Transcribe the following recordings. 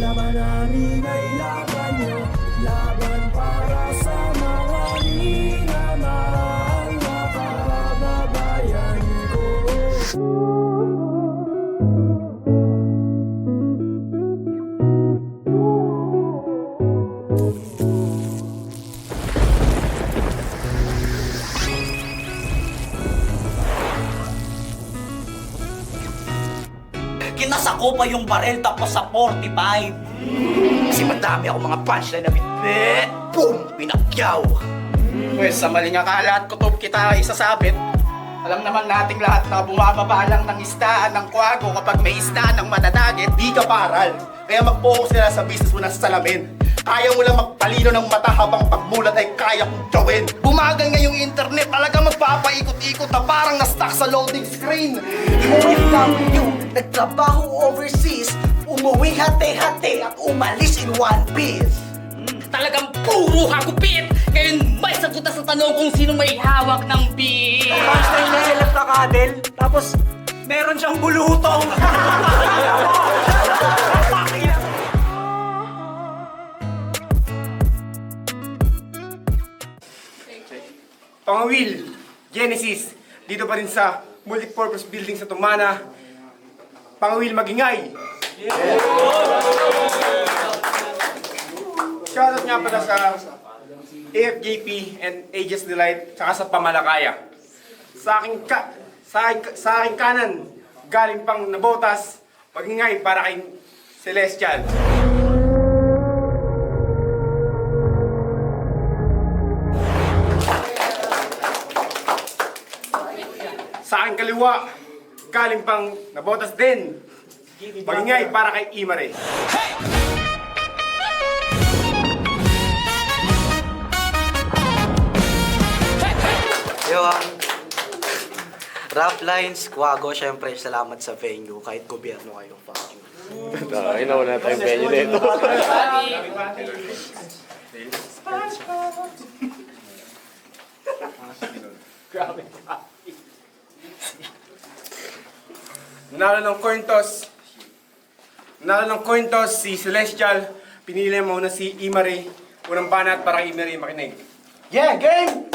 laban namin ay laban nyo, laban para sa mga minamahal na kababayan ko. Kinasako pa yung barel tapos sa 45. Kasi madami ako mga punchline na bitbit. Boom! Pinakyaw! Pwes, sa maling akala at kutob kita isasabit, alam naman nating lahat na bumababa lang ng istaan ng kwago kapag may istaan ng mananagit. Di ka paral, kaya mag-focus ka na sa business mo na sa salamin. Kaya mo lang magpalino ng mata habang pagmulat ay kaya kong gawin. Bumagal nga yung internet, talaga magpapaikot-ikot na parang na-stuck sa loading screen. OFW, nagtrabaho overseas, umuwi hati-hati at umalis in one piece. Talagang puro hagupit! Ngayon may sagot na sa tanong kung sino may hawak ng beat! Punchline na helap na kadel, tapos meron siyang bulutong. Pangawil, Genesis, dito pa rin sa multipurpose building sa Tumana. Pangawil, magingay! Shoutout nga pala sa AFJP and Aegis Delight, tsaka sa Pamalakaya. Sa aking kanan, galing pang Nabotas, magingay para kay Celestial. Sa aking kaliwa, galing pang Nabotas din. Magingay para kay Imare. Yung rap lines, Kwago, syempre salamat sa venue, kahit gobyerno kayo, fuck you. Inauna tayong venue dito. Nanalo ng coin toss. Nanalo ng coin toss si Celestial. Pinili mo na si Imare. Unang banat para kay Imare makinig. Yeah, game!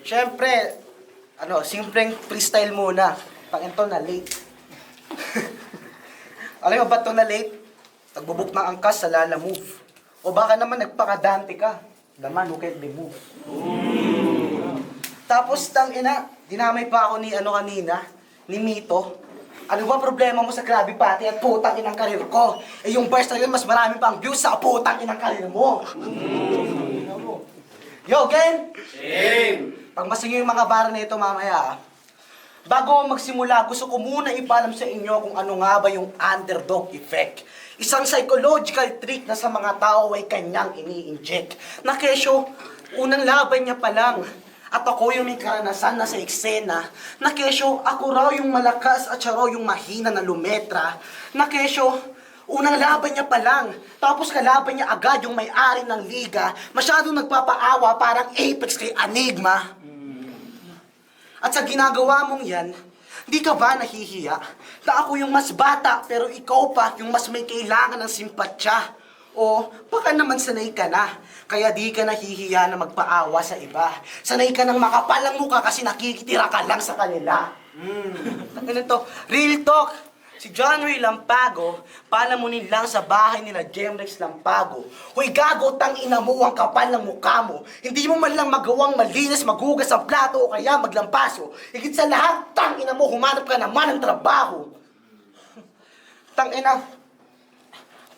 Syempre, simpleng freestyle muna. Pag ito na late. Alam mo ba ito na late? Nagbubuk ng angkas sa Lala Move. O baka naman nagpakadante ka. The man who can't be moved. Tapos, dinamay pa ako ni kanina, ni Mito. Ano ba problema mo sa Krabby Patty at putang inang karir ko? Eh yung verse na yun, mas marami pang views sa putang inang karir mo. Yo, Gen! Pag masinyo yung mga bar na ito mamaya, bago magsimula, gusto ko muna ipaalam sa inyo kung ano nga ba yung underdog effect. Isang psychological trick na sa mga tao ay kanyang ini-inject. Na kesyo, unang laban niya pa lang. At ako yung may karanasan na sa eksena. Na kesyo, ako raw yung malakas at siya raw yung mahina na lumetra. Na kesyo, unang laban niya pa lang. Tapos kalaban niya agad yung may-ari ng liga. Masyadong nagpapaawa parang Apex kay Enigma. At sa ginagawa mong yan, di ka ba nahihiya na ako yung mas bata pero ikaw pa yung mas may kailangan ng simpatsya? O baka naman sanay ka na, kaya di ka nahihiya na magpaawa sa iba. Sanay ka ng makapalang mukha kasi nakikitira ka lang sa kanila. Ano to? Real talk! Si John Ray Lampago, palamunin lang sa bahay nila Jemrex Lampago. Huy gago, tangina mo ang kapal ng mukha mo. Hindi mo man lang magawang malinis, maghugas ang plato o kaya maglampaso. Higit sa lahat, tangina mo, humanap ka naman ng trabaho. Tangina,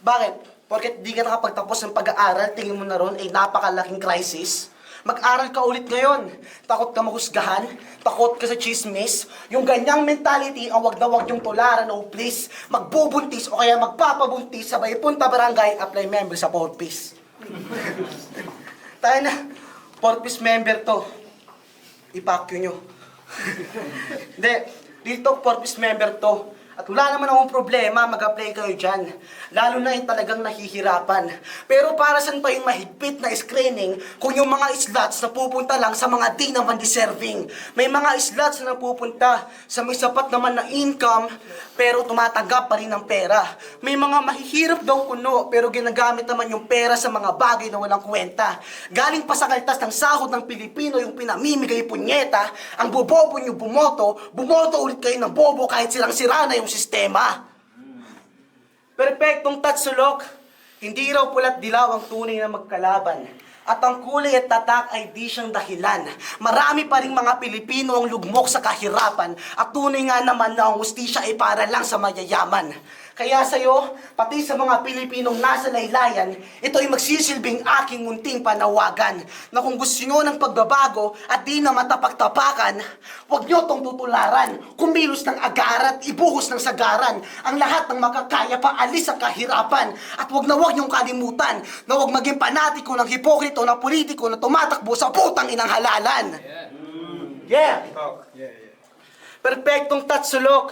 bakit? Porket di ka nakapagtapos ng pag-aaral, tingin mo na ron ay napakalaking crisis. Mag-aral ka ulit ngayon. Takot ka mahusgahan, takot ka sa chismis. Yung ganyang mentality ang wag na wag yung tularan, no please. Magbubuntis o kaya magpapabuntis, sabay punta barangay, apply member sa 4-piece. Tayo na, 4-piece member to. Ipakyo nyo. Hindi, dito 4-piece member to. At wala naman akong problema, mag-apply kayo dyan. Lalo na yung talagang nahihirapan. Pero para saan pa yung mahigpit na screening kung yung mga slots na pupunta lang sa mga di naman deserving? May mga slots na pupunta sa may sapat naman na income pero tumatanggap pa rin ng pera. May mga mahihirap daw kuno pero ginagamit naman yung pera sa mga bagay na walang kwenta. Galing pa sa kaltas ng sahod ng Pilipino yung pinamimigay punyeta, ang bobobo nyo bumoto ulit kayo ng bobo kahit silang sira na yung sistema. Perpektong tatsulok, hindi raw pula't dilaw ang tunay na magkalaban. At ang kulay at tatak ay di siyang dahilan. Marami pa ring mga Pilipino ang lugmok sa kahirapan at tunay nga naman na ang hustisya ay para lang sa mayayaman. Kaya sa'yo, pati sa mga Pilipinong nasa laylayan, ito ay magsisilbing aking munting panawagan na kung gusto nyo ng pagbabago at di na matapagtapakan, huwag nyo tong tutularan, kumilos ng agarat, ibuhos ng sagaran, ang lahat ng makakaya paalis sa kahirapan. At huwag nyong kalimutan na huwag maging panatiko ng hipokrito na politiko na tumatakbo sa putang inang halalan. Yeah! Perpektong tatsulok,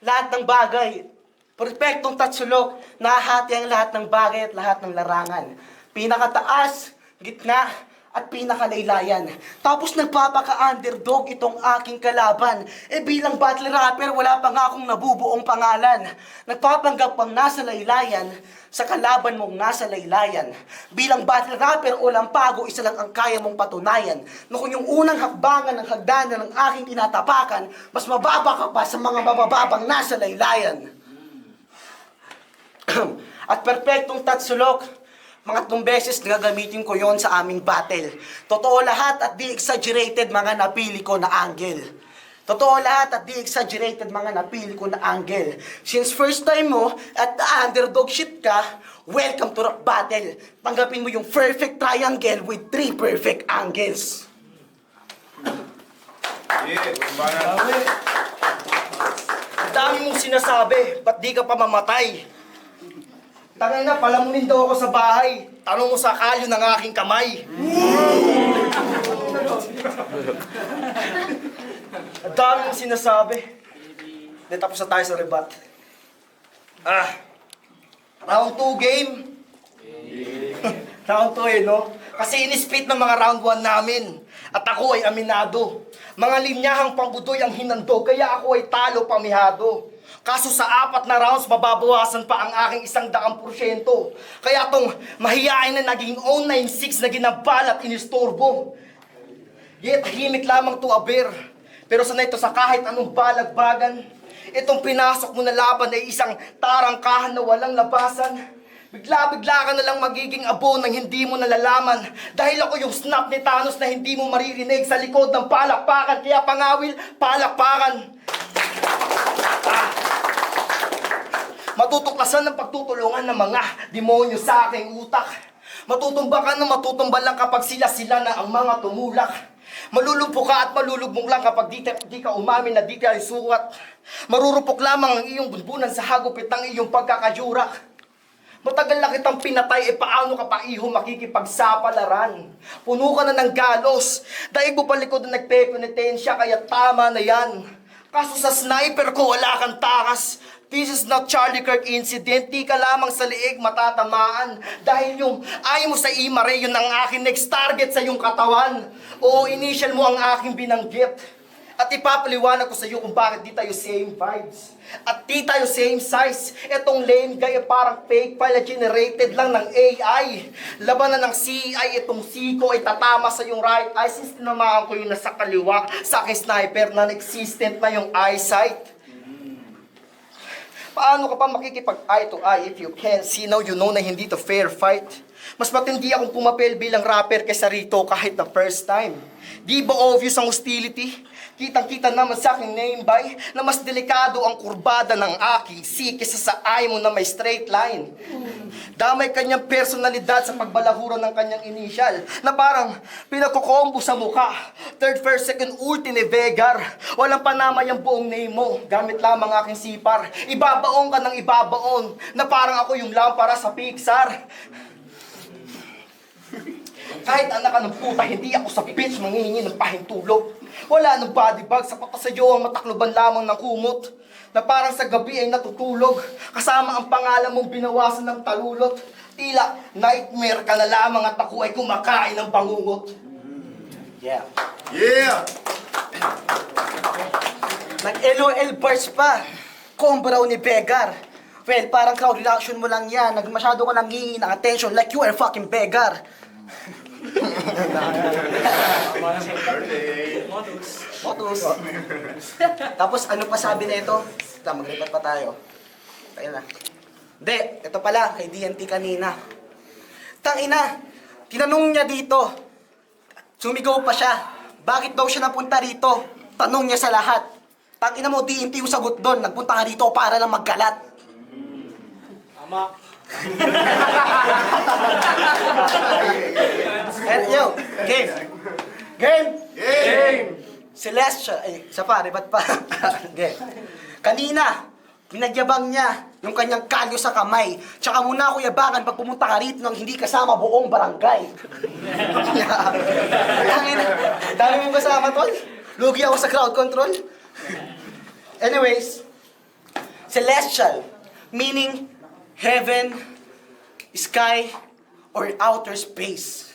lahat ng bagay. Perpektong tatsulok, nahahati ang lahat ng bagay at lahat ng larangan. Pinakataas, gitna, at pinakalaylayan. Tapos nagpapaka-underdog itong aking kalaban. Bilang battle rapper, wala pa nga akong nabubuong pangalan. Nagpapanggap pang nasa laylayan, sa kalaban mong nasa laylayan. Bilang battle rapper o lampago, isa lang ang kaya mong patunayan. Na kung yung unang hakbangan ng hagdanan ng aking tinatapakan, mas mababa ka pa sa mga mabababang nasa laylayan. At perpektong tatsulok, mga 3 beses gagamitin ko yon sa aming battle. Totoo lahat at di exaggerated mga napili ko na angle. Totoo lahat at di exaggerated mga napili ko na angle. Since first time mo at underdog shit ka, welcome to rap battle. Tanggapin mo yung perfect triangle with 3 perfect angles. Ang dami mong sinasabi, ba't di ka pa mamatay? Tangay na, palamunin daw ako sa bahay. Tanong mo sa kalyo ng aking kamay. Ang dami mong sinasabi. Then tapos na tayo sa rebat. Round 2 game. Round 2 no? Kasi inispit ng mga round 1 namin. At ako ay aminado. Mga linyahang pambudoy ang hinandog, kaya ako ay talo pamihado. Kaso sa 4 na rounds, mababawasan pa ang aking 100%. Kaya tong mahiyain na naging 096 na ginabalat inistorbo. Yet, tahimik lamang to aber. Pero sanay ito sa kahit anong balagbagan. Itong pinasok mo na laban ay isang tarangkahan na walang labasan. Bigla-bigla ka na lang magiging abo nang hindi mo nalalaman. Dahil ako yung snap ni Thanos na hindi mo maririnig sa likod ng palakpakan. Kaya pangawil, palakpakan. Matutuklasan ng pagtutulungan ng mga demonyo sa aking utak. Matutumba ka na matutumba lang kapag sila na ang mga tumulak. Malulumpo ka at malulugmong lang kapag di ka umamin na di ka ay sukat. Marurupok lamang ang iyong bunbunan sa hagupit ng iyong pagkakajurak. Matagal na kitang pinatay, paano ka pa iho makikipagsapalaran? Puno ka na ng galos, dahil mo palikod na nagpepenitensya, kaya tama na yan. Kaso sa sniper ko wala kang takas. This is not Charlie Kirk incident. Di ka lamang sa liig matatamaan. Dahil yung ayaw mo sa Imare, yun ang aking next target sa iyong katawan. O initial mo ang aking binanggit. At ipapaliwanag ko sa iyo kung bakit di tayo same vibes. At di tayo same size. Etong lame guy parang fake file generated lang ng AI. Labanan ng CI, itong Siko ay tatama sa yung right eye. Since tinamaan ko yung nasa kaliwa, sa aking sniper non-existent na yung eyesight. Paano ka pa makikipag eye to eye if you can see now you know na hindi to fair fight? Mas matindi akong pumapel bilang rapper kaysa rito kahit na first time. Di ba obvious ang hostility? Kitang-kita naman sa aking name by na mas delikado ang kurbada ng aking C kaysa sa eye mo na may straight line. Damay kanyang personalidad sa pagbalahuro ng kanyang initial na parang pinagkukombo sa mukha. Third, first, second, ulti ni Vegar. Walang panamay ang buong name mo. Gamit lamang aking sipar. Ibabaon ka ng ibabaon na parang ako yung lampara sa Pixar. Kahit anak ka ng puta, hindi ako sa bitch manghihingi ng pahintulog. Wala ng body bag, sapat sa iyo ang matakloban lamang ng kumot. na parang sa gabi ay natutulog, kasama ang pangalan mong binawasan ng talulot. Tila nightmare ka na lamang at ako ay kumakain ng bangungot. Yeah. Yeah! Nag-LOL bars pa. Combo raw ni Beggar. Well, parang crowd reaction mo lang yan. Masyado ka nangingi ng attention like you are fucking beggar. Motus. Tapos ano pa sabi na ito? Maglipat pa tayo. Tayo na. Hindi, ito pala, kay DNT kanina. Tangina, tinanong niya dito. Sumigaw pa siya. Bakit daw siya napunta rito? Tanong niya sa lahat. Tangina mo, DNT yung sagot doon. Nagpunta ka rito para lang maggalat. Yo, game. Game. Celestial. Ay, isa pa, ribat pa. Game. Kanina, pinagyabang niya yung kanyang kalyo sa kamay. Tsaka muna ako yabangan pag pumunta ka rito nang hindi kasama buong barangay. Dami mong kasama, tol. Lugi ako sa crowd control. Anyways, celestial, meaning heaven, sky, or outer space.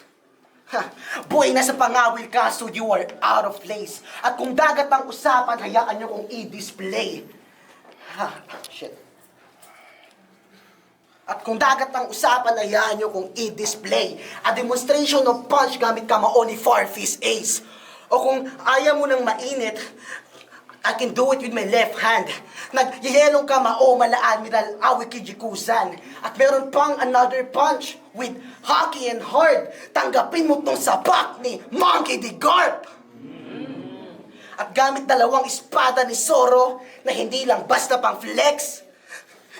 Boy, nasa pangawil ka, so you are out of place. At kung dagat ang usapan, hayaan nyo kong i-display. Shit. At kung dagat ang usapan, hayaan nyo kong i-display. A demonstration of punch gamit kamao ni Farfis Ace. O kung ayaw mo ng mainit, I can do it with my left hand. Nagyayelong kamao mala Admiral Awi Kijikusan. At meron pang another punch with hockey and hard. Tanggapin mo tong sapak ni Monkey D. Garp. At gamit dalawang espada ni Zoro na hindi lang basta pang flex.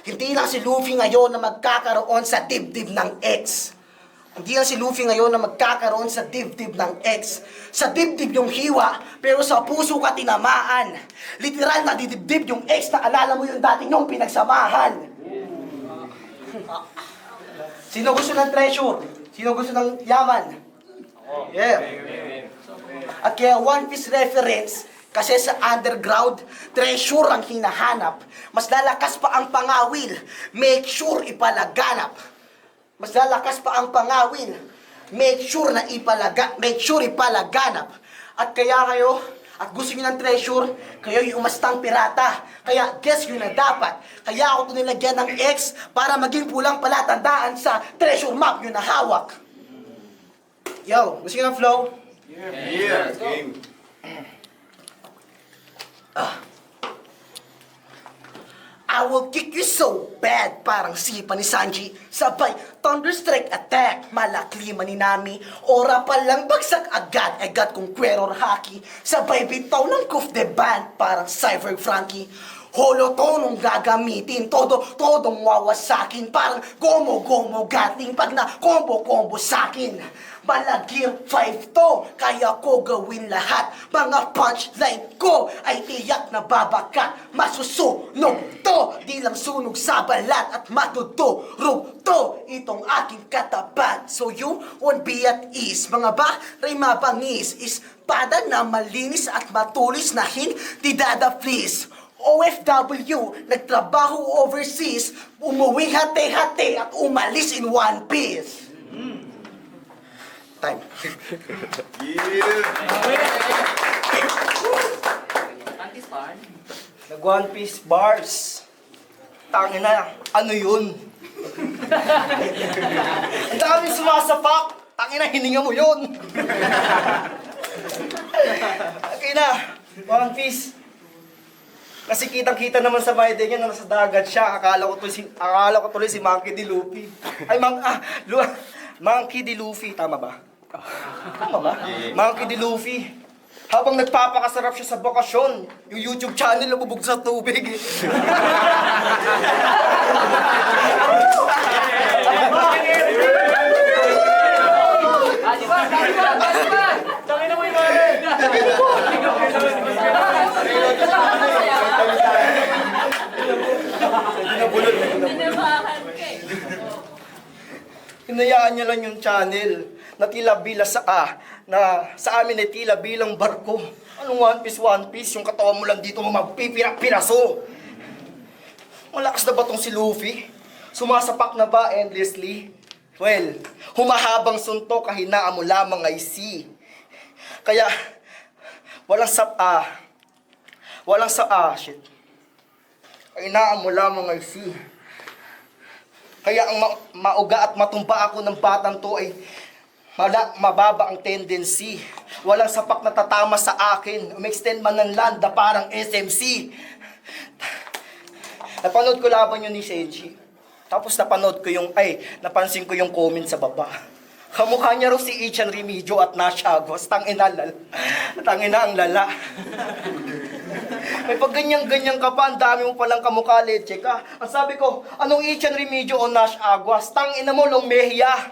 Hindi lang si Luffy ngayon na magkakaroon sa dibdib ng X. Hindi lang si Luffy ngayon na magkakaroon sa dibdib ng X. Sa dibdib yung hiwa, pero sa puso ka tinamaan. Literal na didibdib yung X na alala mo yung dati nyong pinagsamahan. Sino gusto ng treasure? Sino gusto ng yaman? Yeah. At kaya One Piece reference, kasi sa underground, treasure ang hinahanap. Mas lalakas pa ang pangawil, make sure ipalaganap. Mas lalakas pa ang pangawil, make sure ipalaganap. At kaya kayo, at gusto nyo ng treasure, kayo yung umastang pirata. Kaya guess yun na dapat. Kaya ako ito nilagyan ng X para maging pulang palatandaan sa treasure map yun na hawak. Yo, gusto nyo ng flow? Yeah, game. I will kick you so bad, parang sipa ni Sanji. Sabay, thunderstrike attack, malaklima ni Nami. Ora pa lang bagsak agad kong kwero or haki. Sabay bitaw ng kuf de band, parang Cyber Frankie. Holo tonong gagamitin, todong wawasakin. Parang gomo gating pag na combo sakin. Malagir 5 to, kaya ko gawin lahat. Mga punchline ko ay tiyak na babakat. Masusunog to, di lang sunog sa balat. At matutulog to, itong aking katapat. So you won't be at ease. Mga baray mabangis is pada na malinis at matulis na hindi dadaplis. OFW, nagtrabaho overseas, umuwi hati-hati at umalis in one piece. Time. Nag One Piece bars. Tangin na, ano yun? Ang dami sumasapak. Tangin na, hininga mo yun. Okay na, One Piece. Kasi kitang-kita naman sa Biden niya na nasa dagat siya. Akala ko tuloy si Monkey D. Luffy. Ay, Monkey D. Luffy. Tama ba? Tama ba? Monkey D. Luffy. Habang nagpapakasarap siya sa bakasyon, yung YouTube channel lumubog sa tubig. Hinayaan niya lang yung channel na tila na sa amin ay tila bilang barko. Anong One Piece? Yung katawan mo lang dito magpipira-piraso. Malakas na ba tong si Luffy? Sumasapak na ba endlessly? Well, humahabang suntok, kahinaan mo lamang ay si. Kaya, shit. Kahinaan mo lamang ay si. Kaya ang mauga at matumba ako ng batang to ay mababa ang tendency. Walang sapak na tatama sa akin. Umextend man ng landa parang SMC. Napanood ko laban yun ni Senji. Tapos napansin ko yung comment sa baba. Kamukha niya raw si Ichan Remigio at Nashagos. Tangina ang lala. May pag ganyan-ganyan ka pa, ang dami mo palang kamukha, leche ka. Ang sabi ko, anong Ichan Remigio o Nash Aguas? Tangina mo, Long Mejia.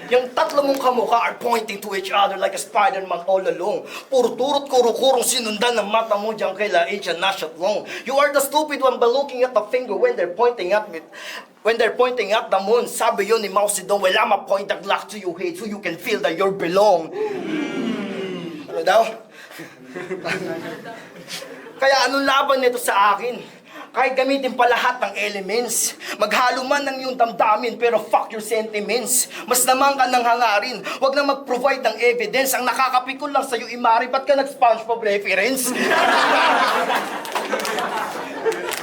Yung tatlo mong kamukha are pointing to each other like a Spider-Man all along. Puro turot kuro-kurong sinundan ng mata mo dyan kay Laich and Nash at Long. You are the stupid one by looking at the finger when they're pointing at me. When they're pointing at the moon, sabi yun ni Mao Zedong, well, I'ma point a Glock to your head so you can feel that you belong. Ano daw? Kaya anong laban nito sa akin? Kahit gamitin pa lahat ng elements, maghalo man ng iyong damdamin, pero fuck your sentiments. Mas naman ka ng hangarin, wag na mag-provide ng evidence. Ang nakakapikon lang sa'yo, Imari, ba't ka nag-SpongeBob reference?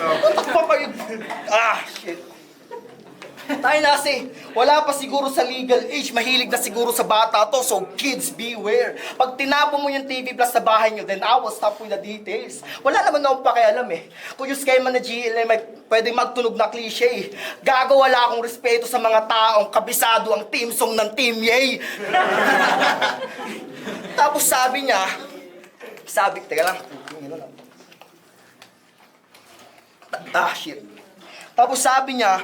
Ba't pa kayo? Shit. Tayo nasi, wala pa siguro sa legal age, mahilig na siguro sa bata to, so kids beware. Pag tinapo mo yung TV Plus sa bahay nyo, then I will stop with the details. Wala naman akong pakialam eh. Kung yung schema na GLM ay pwedeng magtunog na cliche, gago wala akong respeto sa mga taong kabisado ang team song ng Team Yay. Tapos teka lang. Shit. Tapos sabi niya,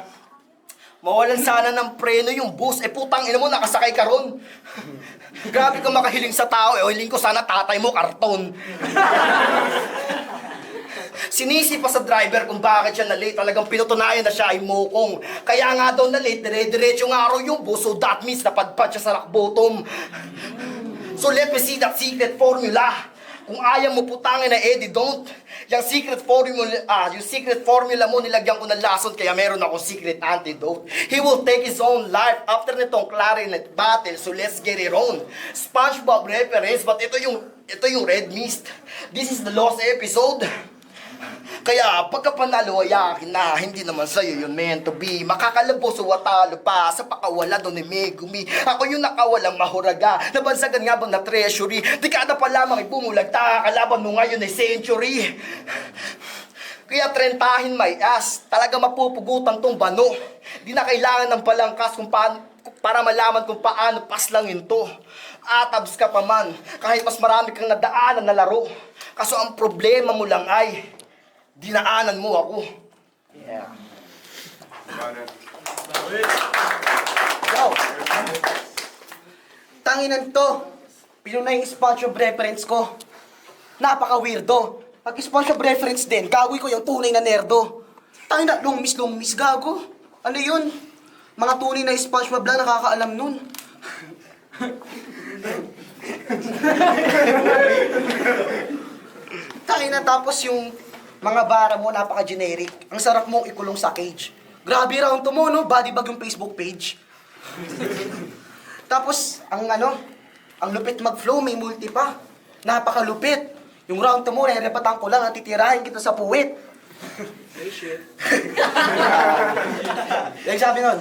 mawalan sana ng preno yung bus. Putang ina mo, nakasakay ka ron. Grabe ka makahiling sa tao. Hiling ko sana tatay mo, karton. Sinisi pa sa driver kung bakit siya na-late. Talagang pinutunayan na siya ay mokong. Kaya nga daw na-late, dire-diretso nga raw yung bus. So that means napadpad siya sa rock bottom. So let me see that secret formula. Kung ayaw mo putangin na Eddie, don't. Yung secret formula mo, nilagyan ko ng lason, kaya meron akong secret antidote. He will take his own life after nitong clarinet battle, so let's get it on. SpongeBob reference, but ito yung Red Mist. This is the lost episode. Kaya pagka panalo ay akin na, hindi naman sa'yo yun meant to be. Makakalabos o watalo pa sa pakawala doon ni Megumi. Ako yung nakawalang mahuraga, nabansagan nga bang na treasury. Dekada pa lamang ay bumulagta, kalaban mo ngayon ay century. Kaya trentahin my ass, talaga mapupugutan tong bano. Di na kailangan ng palangkas para malaman kung paano paslangin to. Atabs ka pa man, kahit mas marami kang nadaanan na laro. Kaso ang problema mo lang ay dinaanan mo ako. Yeah. Yo! Tanginan to. Pinunay yung SpongeBob reference ko. Napaka-weirdo. Pag SpongeBob reference din, gagawin ko yung tunay na nerdo. Tangina, lungmis, gago. Ano yun? Mga tunay na SpongeBob lang nakakaalam nun. Tangina, tapos yung mga bara mo, napaka-generic. Ang sarap mong ikulong sa cage. Grabe round to mo, no? Body bag yung Facebook page. Tapos, ang lupit mag-flow, may multi pa. Napaka-lupit. Yung round to mo, repatan ko lang, at titirahin kita sa puwit. Hey, shit. Yung sabi nun?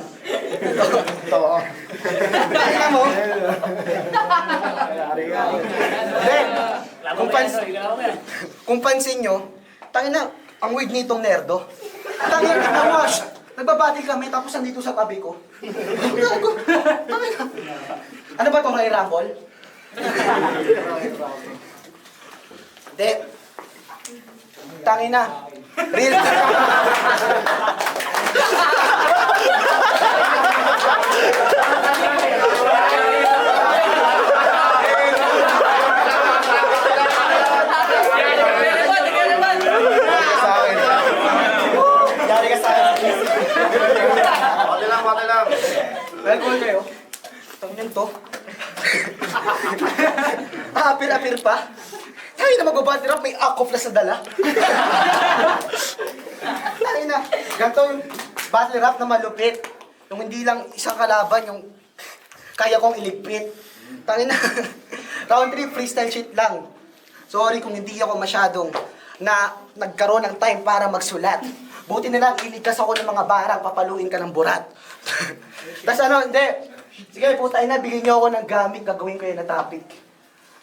Ito. Kaya mo? Then, kung pansin nyo, tangina, ang weird nitong nerdo. Tangina, na-wash. Nagbabati kami, tapos nandito sa tabi ko. Tangina. Ano ba itong Royal Rumble? Hindi. Tangina. Real. Pati lang. Welcome kayo. Tangin to. Apir-apir pa. Tayo na mag-battle rap, may ako plus na dala. Tayo na. Ganito yung battle rap na malupit. Yung hindi lang isang kalaban, yung kaya kong iligpit. Tayo na. Round 3, freestyle shit lang. Sorry kung hindi ako masyadong nagkaroon ng time para magsulat. Buti na lang, iligtas ako ng mga barang, papaluin ka ng burat. Tapos ano, hindi. Sige, tayo na, bigyan niyo ako ng gamit, gagawin ko yun na topic.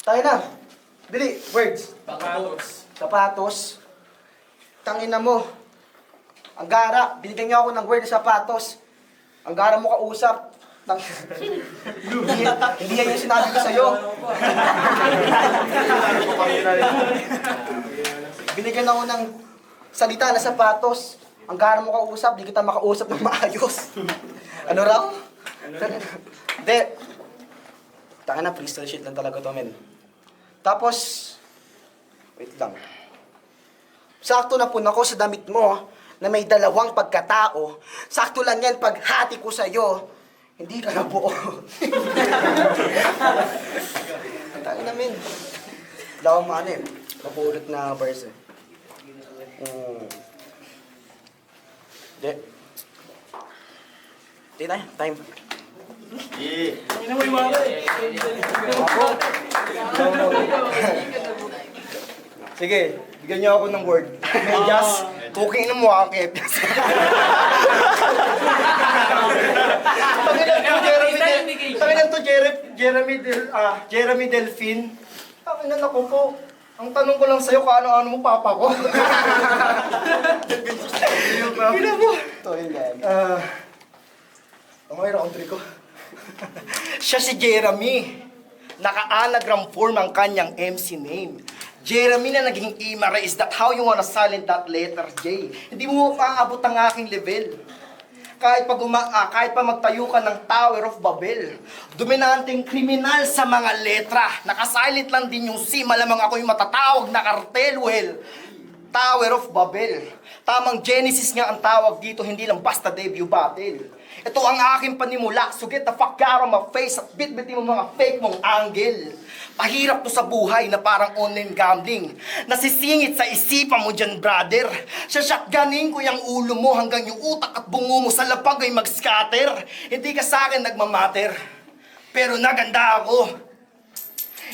Tayo na. Dili, words. Sapatos. Tangina mo. Ang gara, binigyan niyo ako ng word na sapatos. Ang gara mo kausap. Hindi yan yung sinabi ko sa'yo. Binigyan ako ng salita na sapatos. Ang gara mo kausap, di kita makausap ng maayos. Ano raw? Hindi. Taka na, freestyle shit lang talaga to, men. Tapos, wait lang. Sakto na po ako sa damit mo na may dalawang pagkatao. Sakto lang yan pag hati ko sa'yo. Hindi ka na buo. Taka na, men. Wala akong maano eh. Mapulot na verse eh. Hindi. Hindi na, time. Sige, bigyan niyo ako ng word. Medyas, cooking ng mukha ang kepyas. Tanginan to Jeremy Delfin. Tanginan ako po. Ang tanong ko lang sa'yo, kung ano-ano mo papa ko. Gina mo. Ito yun yan. Okay, round 3 ko. Siya si Jeremy. Naka-anagram form ang kanyang MC name. Jeremy na naging Imare, is that how you wanna silent that letter J? Hindi mo maaabot ang aking level. Kahit pa magtayo ka ng Tower of Babel, dominanteng kriminal sa mga letra. Nakasilent lang din yung C, malamang ako yung matatawag na cartel. Well, Tower of Babel. Tamang Genesis nga ang tawag dito, hindi lang basta debut battle. Ito ang aking panimula, so get the fuck out of my face at bit-bitin mo mga fake mong angle. Pahirap to sa buhay na parang online gambling. Nasisingit sa isipan mo dyan, brother. Shotgunin ko yung ulo mo hanggang yung utak at bungo mo sa lapag ay mag-scatter. Hindi ka sa akin nagmamatter, pero naganda ako.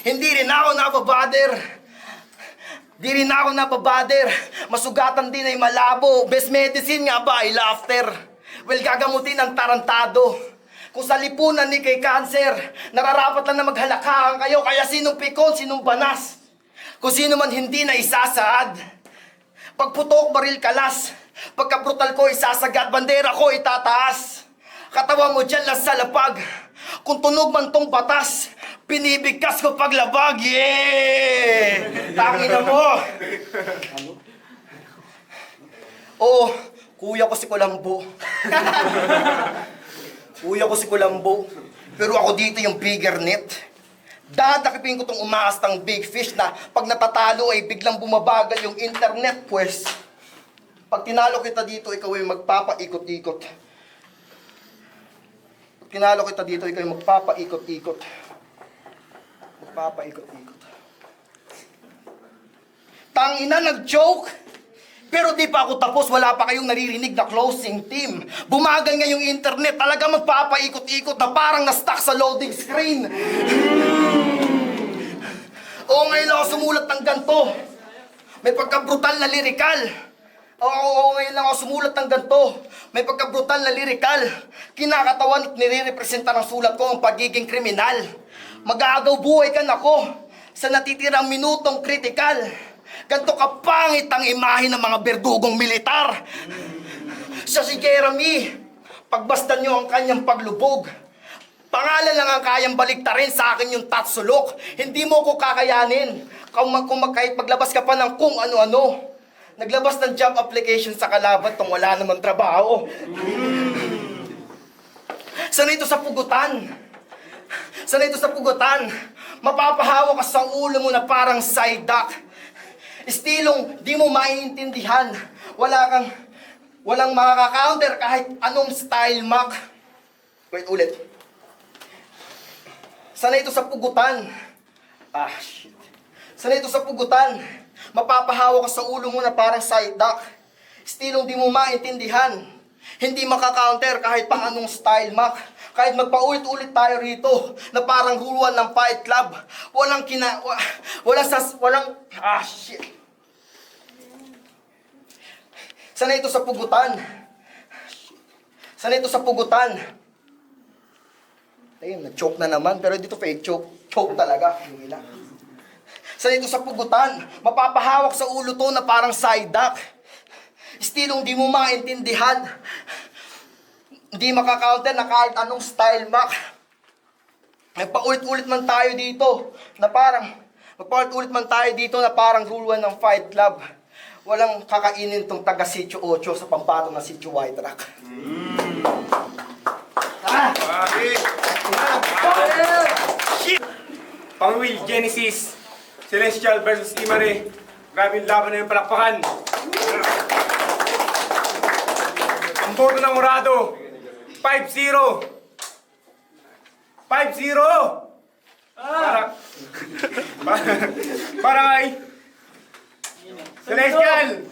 Hindi rin ako nababader. Di rin ako nababader. Masugatan din ay malabo. Best medicine nga ba ay laughter. Well, gagamutin ang tarantado. Kung sa lipunan ni kay cancer, nararapat lang na maghalakahan kayo, kaya sinong pikon, sinong banas. Kung sino man hindi na isasaad. Pagputok, baril kalas. Pagka brutal ko, isasagad, bandera ko itataas. Katawan mo dyan lang sa lapag. Kung tunog man tong batas, pinibigkas ko paglabag, yeah! Tangina mo! Ano? Oo, kuya ko si Kulambo. Kuya ko si Kulambo. Pero ako dito yung bigger net. Dadakipin ko tong umaastang big fish na pag natatalo ay biglang bumabagal yung internet, pues. Pag tinalo kita dito, ikaw ay magpapaikot-ikot. Pag tinalo kita dito, ikaw ay magpapaikot-ikot. Magpapaikot-ikot. Tangina, nag-joke! Pero di pa ako tapos, wala pa kayong naririnig na closing team. Bumagal nga yung internet, talaga magpapaikot-ikot na parang na-stuck sa loading screen. Oo, ngayon lang ako sumulat ng ganito. May pagka-brutal na lirikal. Oo, ngayon lang ako sumulat ng ganito. May pagka-brutal na lirikal. Kinakatawan at nire-representa ng sulat ko ang pagiging kriminal. Mag-aagaw buhay ka na ko sa natitirang minutong kritikal. Ganto kapangit ang imahe ng mga berdugong militar. Siya si Jeremy. Pagbastan niyo ang kanyang paglubog. Pangalan lang ang kayang baliktarin sa akin yung tatsulok. Hindi mo ko kakayanin. Kahit maglabas ka pa ng kung ano-ano. Naglabas ng job application sa kalaban tong wala namang trabaho. Sanay ito sa pugutan. Sanay ito sa pugutan. Mapapahawa ka sa ulo mo na parang side duck. Estilong di mo maiintindihan. Walang makaka-counter kahit anong style mock. Wait, ulit. Sanay ito sa pugutan. Shit. Sanay ito sa pugutan. Mapapahawa ka sa ulo mo na parang side duck. Stilong di mo maintindihan. Hindi makaka-counter kahit pang anong style, Mac. Kahit magpaulit-ulit tayo rito na parang huluan ng Fight Club. Shit. Sanay ito sa pugutan. Sanay ito sa pugutan. Ayun, na-choke na naman. Pero dito fake choke. Choke talaga. Yung ila. Sanay ito sa pugutan. Mapapahawak sa ulo to na parang side duck. Estilong di mo maintindihan. Hindi makaka-counter na kahit anong style, Mac. Magpaulit-ulit man tayo dito na parang huluan ng Fight Club. Walang kakainin tong taga Sitio 8 sa pampatong ng Sitio White Rock. Pang-Will, Genesis, Celestial versus Imare. Grabe yung laban na yung palakpakan. Ang boto ng Orado, 5-0. 5-0! Para kay Celestial!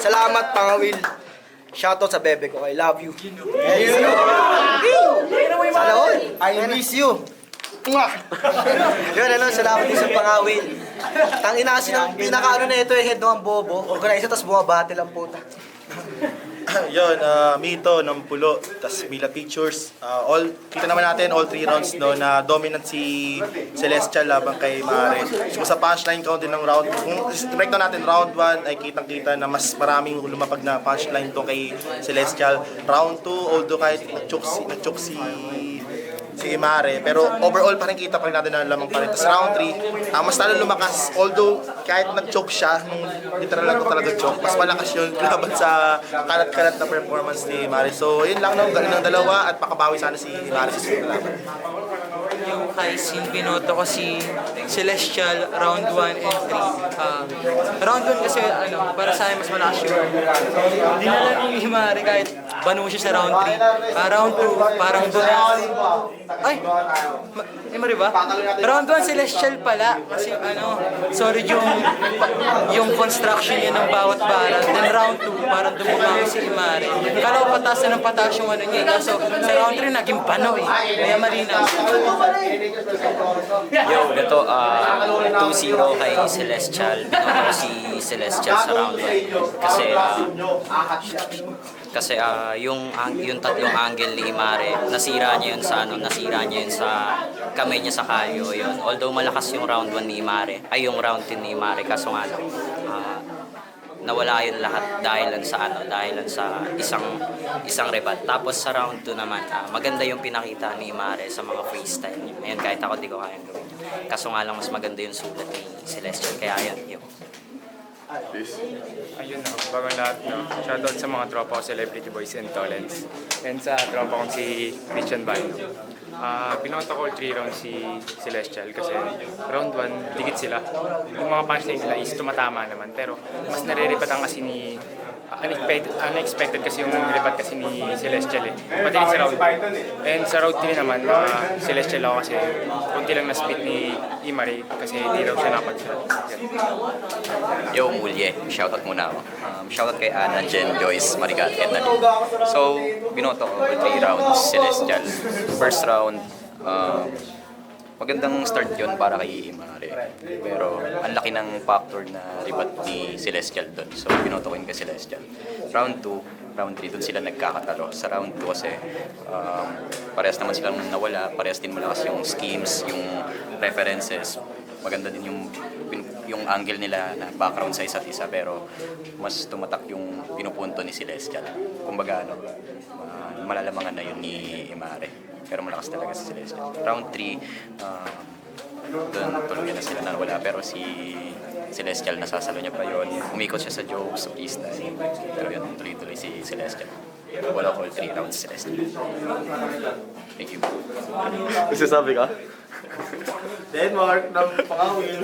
Salamat, Pangawil. Shoutout sa bebe ko. I love you. Sana all. I miss you. Mwah! Yun, salamat din sa Pangawil. Tangina kasi ng pinaka-ano na ito, head ng bobo. Organizer, tapos bumabati lang puta. Yun, Mito ng Pulo, tas Mila Pictures. Kita naman natin all 3 rounds no, na dominant si Celestial laban kay Mare. So sa punchline count din ng round, kung breakdown natin round 1 ay kitang-kita na mas maraming lumapag na punchline to kay Celestial. Round 2, although kahit nag-choke si Imare, pero overall pa rin kita pa rin natin na lamang pa rin. Tapos round 3, mas lalo lumakas, although kahit nag-choke siya, nung literal lang ko talaga choke, mas malakas yun laban sa kalat-kalat na performance ni Imare. So yun lang, galing ng dalawa at makabawi sana si Imare sa susunod na laban. Yung kay Sin, binoto ko si Celestial round 1 and 3. Round 1 kasi para sa akin mas malakas yun. Hindi na lang yung Himari kahit banu siya sa round 3. Round 2, parang doon ay! Himari ba? Round 1 Celestial pala. Kasi sorry yung construction niya ng bawat bara. Then round 2, parang dumukang si Himari. Kala ko pataas na ng pataas yung niya. Kaso sa round 3 naging pano eh. Kaya malinaw. Yo, ito 2-0 kay Celestial. Binoto si Celestial sa round 1. Kasi yung tatlong angle ni Imare, nasira niya yun sa kamay niya sa kalyo yun. Although malakas yung round 1 ni Imare, ay yung round 2 ni Imare, kaso nga lang, nawala yun lahat dahilan sa isang rebat. Tapos sa round 2 naman, maganda yung pinakita ni Imare sa mga freestyle niya. Ayun, kahit ako di ko kayang gawin yun. Kaso nga lang, mas maganda yung sulat ni Celestial, kaya yun. Ayun bago lahat shoutout sa mga tropa ko, Celebrity Boys and Tollens. And sa tropa kong si Christian Bano. Pinota ko all 3 rounds si Celestial kasi round 1, digit sila. Yung mga punchline nila is tumatama naman, pero mas nare-repatan kasi ni unexpected kasi yung rebat kasi ni Celestial eh. Pati rin sa round 2. And sa round 3 naman, Celestial ako kasi kunti lang na-split ni Imare kasi di raw siya napag-shot. Yo, Mulye, shoutout muna ako. Shoutout kay Ana, Jen, Joyce, Maricat, Edna. So, binoto ko 3 rounds Celestial. First round, magandang start yun para kay Imare. Pero ang laki ng factor na ribat ni Celestial doon. So, binoto ko yun kay Celestial. Round 2, round 3, doon sila nagkakatalo. Sa round 2 kasi, parehas naman silang nawala. Parehas din malakas yung schemes, yung preferences. Maganda din yung angle nila na background sa isa't isa, pero mas tumatak yung pinupunto ni Celestial. Kumbaga, malalamangan na yun ni Imare. Pero malakas talaga si Celestial. Round 3, doon tuluyan na sila na wala, pero si Celestial nasasalo niya pa yun. Umikot siya sa jokes, sa freestyle. Pero yun, tuloy-tuloy si Celestial. Wala ko all 3 rounds Celestial. Thank you. Masasabi ka? Denmark ng Pangawil.